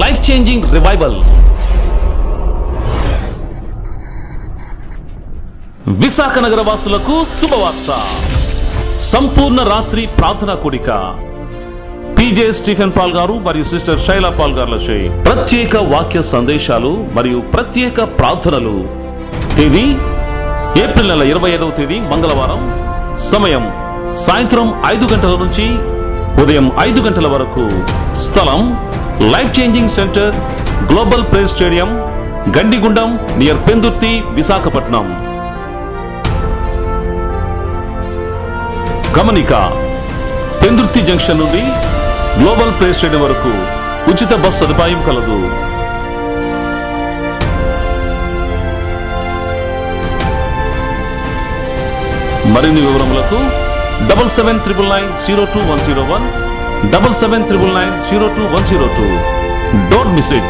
Life changing revival. Visakha నగర వాసులకు శుభవార్త. సంపూర్ణ రాత్రి ప్రార్థనా కూడిక పీజే స్టీఫెన్ పాల్ గారు మరియు సిస్టర్ శైలా పాల్ గారులచే ప్రత్యేక వాక్య సందేశాలు మరియు ప్రత్యేక ప్రార్థనలు. తేదీ ఏప్రిల్ నెల 25వ తేదీ మంగళవారం. సమయం సాయంత్రం 5 గంటల నుంచి ఉదయం 5 గంటల వరకు. స్థలం life changing centre, global prayer stadium, Gandigundam near Pendurthi, Visakhapatnam. గమనిక: పెందుర్తి జంక్షన్ నుండి గ్లోబల్ ప్రేయర్ స్టేడియం వరకు ఉచిత బస్ సదుపాయం కలదు. మరిన్ని వివరములకు 7799902101 7799902102. Don't miss it.